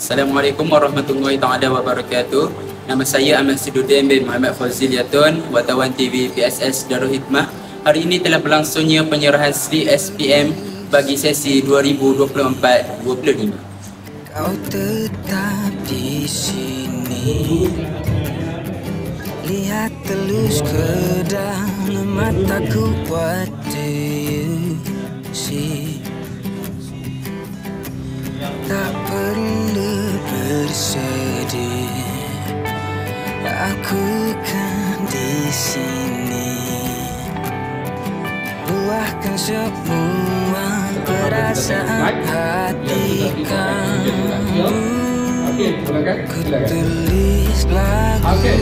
Assalamualaikum warahmatullahi taala wabarakatuh. Nama saya Ahmad Sidudin bin Muhammad Fazil Yatun, wartawan TV PSS Darul Hikmah. Hari ini telah berlangsungnya penyerahan slip SPM bagi sesi 2024-25. Kau tetap di sini, lihat telus ke dalam mataku. What do you see? Tak perlu bersedih, aku kan di sini. Luahkan semua perasaan hati kamu. Ku tulis lagu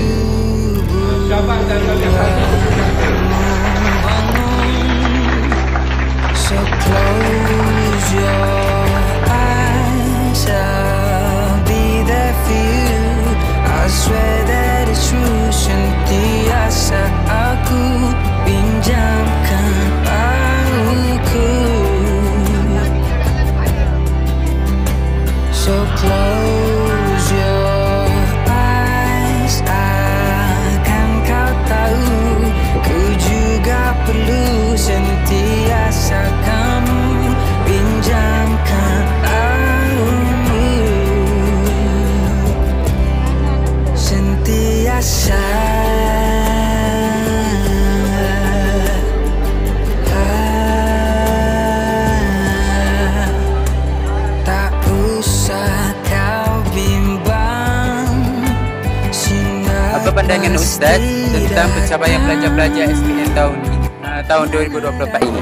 so close your eyes, I'll be there for you. I swear that it's true. Sentiasa aku pinjamkan pauku. So close your eyes, akan kau tahu ku juga perlu sentiasa kamu pinjamkan paumu. Sentiasa tak usah kau bimbang. Apa pandangan Ustaz tentang pencapaian pelajar-pelajar SPM tahun 2024 ini?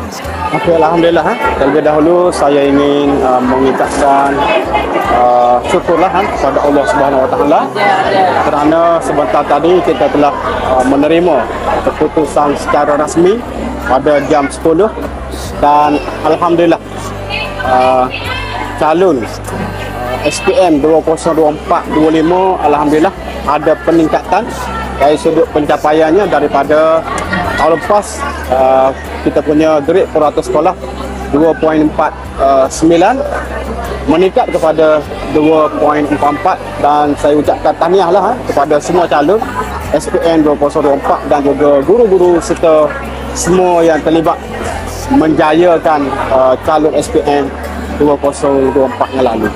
Okey, alhamdulillah. Terlebih dahulu saya ingin mengucapkan syukurlah kepada Allah Subhanahu Wa Taala kerana sebentar tadi kita telah menerima keputusan secara rasmi pada jam 10 dan alhamdulillah calon SPM 2024-25 alhamdulillah ada peningkatan dari sudut pencapaiannya daripada tahun lepas. Kita punya grade peratus sekolah 2.49 meningkat kepada 2.44 dan saya ucapkan tahniahlah kepada semua calon SPM 2024 dan juga guru-guru serta semua yang terlibat menjayakan calon SPM 2024 yang lalu.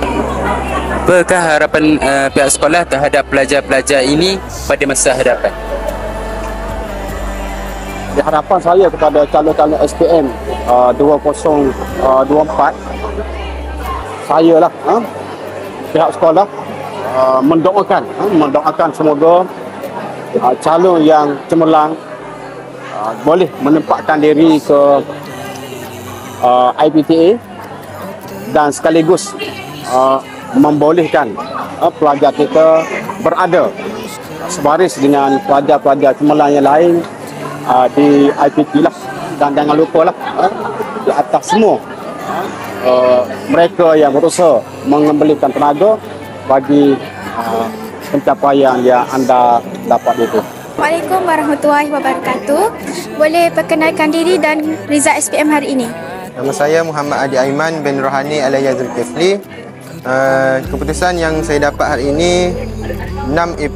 Apakah harapan pihak sekolah terhadap pelajar-pelajar ini pada masa hadapan? Harapan saya kepada calon-calon SPM 2024, saya lah pihak sekolah mendoakan semoga calon yang cemerlang boleh menempatkan diri ke IPTA dan sekaligus membolehkan pelajar kita berada sebaris dengan pelajar-pelajar cemerlang yang lain di IPT lah. Dan jangan lupa lah di atas semua mereka yang berusaha mengembalikan tenaga bagi pencapaian yang anda dapat itu. Assalamualaikum warahmatullahi wabarakatuh. Boleh perkenalkan diri dan result SPM hari ini? Nama saya Muhammad Adi Aiman bin Rohani alias Zulkifli. Keputusan yang saya dapat hari ini 6A+,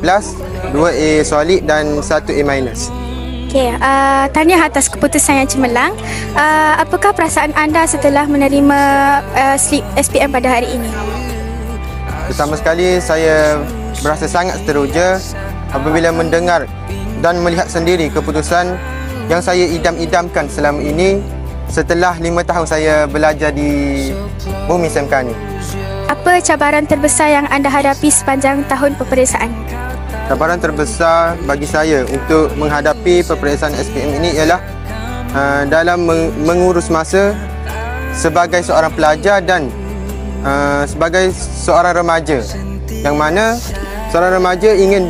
2A solid dan 1A-. Okey, tahniah atas keputusan yang cemerlang. Apakah perasaan anda setelah menerima slip SPM pada hari ini? Pertama sekali saya berasa sangat teruja apabila mendengar dan melihat sendiri keputusan yang saya idam-idamkan selama ini setelah 5 tahun saya belajar di bumi SMK ni. Apa cabaran terbesar yang anda hadapi sepanjang tahun peperiksaan? Cabaran terbesar bagi saya untuk menghadapi peperiksaan SPM ini ialah dalam mengurus masa sebagai seorang pelajar dan sebagai seorang remaja, yang mana seorang remaja ingin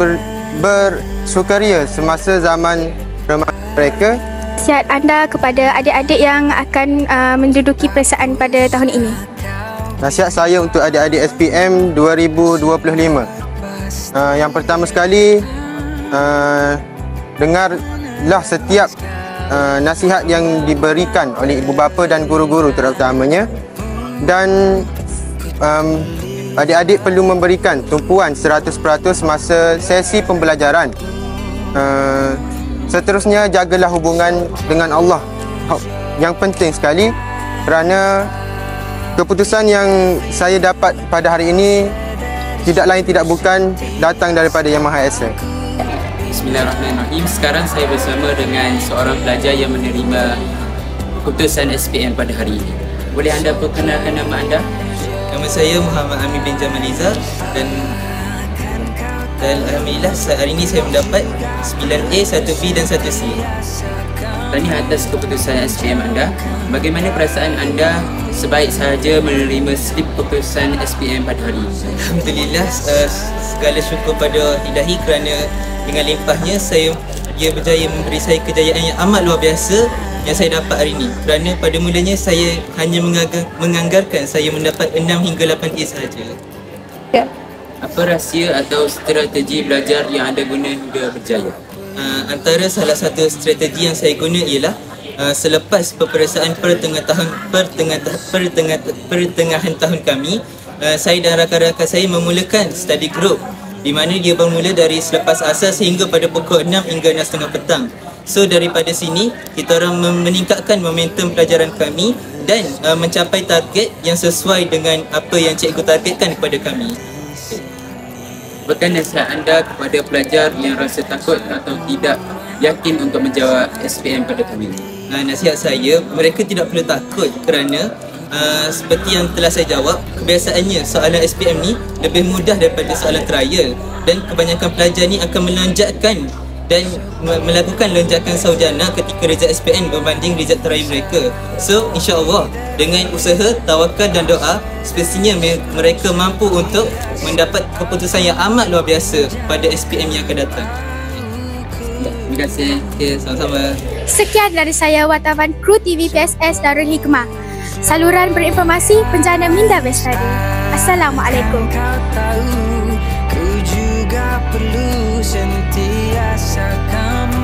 bersukaria semasa zaman remaja mereka. Nasihat anda kepada adik-adik yang akan menduduki peperiksaan pada tahun ini? Nasihat saya untuk adik-adik SPM 2025. Yang pertama sekali, dengarlah setiap nasihat yang diberikan oleh ibu bapa dan guru-guru terutamanya, dan adik-adik perlu memberikan tumpuan 100% masa sesi pembelajaran. Seterusnya, jagalah hubungan dengan Allah. Yang penting sekali, kerana keputusan yang saya dapat pada hari ini tidak lain tidak bukan datang daripada Yang Maha Esa. Bismillahirrahmanirrahim. Sekarang saya bersama dengan seorang pelajar yang menerima keputusan SPM pada hari ini. Boleh anda perkenalkan nama anda? Nama saya Muhammad Amin bin Jamalizar dan alhamdulillah hari ini saya mendapat 9A, 1B dan 1C. Tahniah atas keputusan SPM anda. Bagaimana perasaan anda sebaik sahaja menerima slip keputusan SPM pada hari ini? Alhamdulillah, segala syukur pada Ilahi kerana dengan limpahnya dia berjaya memberi saya kejayaan yang amat luar biasa yang saya dapat hari ini. Kerana pada mulanya saya hanya menganggarkan saya mendapat 6 hingga 8A sahaja. Ya. Apa rahsia atau strategi belajar yang anda guna hingga berjaya? Antara salah satu strategi yang saya guna ialah selepas peperiksaan pertengahan tahun kami, saya dan rakan-rakan saya memulakan study group di mana dia bermula dari selepas asas hingga pada pukul 6 hingga 6.30 petang. So daripada sini kita orang meningkatkan momentum pelajaran kami dan mencapai target yang sesuai dengan apa yang cikgu targetkan kepada kami. Apakah nasihat anda kepada pelajar yang rasa takut atau tidak yakin untuk menjawab SPM pada tahun ini? Nasihat saya, mereka tidak perlu takut kerana seperti yang telah saya jawab, kebiasaannya soalan SPM ni lebih mudah daripada soalan trial dan kebanyakan pelajar ni akan melonjakkan dan melakukan lonjakan sarjana ketika result SPM berbanding result trial mereka. So insya-Allah dengan usaha, tawakal dan doa, semestinya mereka mampu untuk mendapat keputusan yang amat luar biasa pada SPM yang akan datang. Terima kasih. Okay, sama-sama. Sekian dari saya, wartawan kru TV PSS Darul Hikmah. Saluran berinformasi Penjana Minda Bestari. Assalamualaikum. Kau tahu, ku juga perlu sentiasa kamu.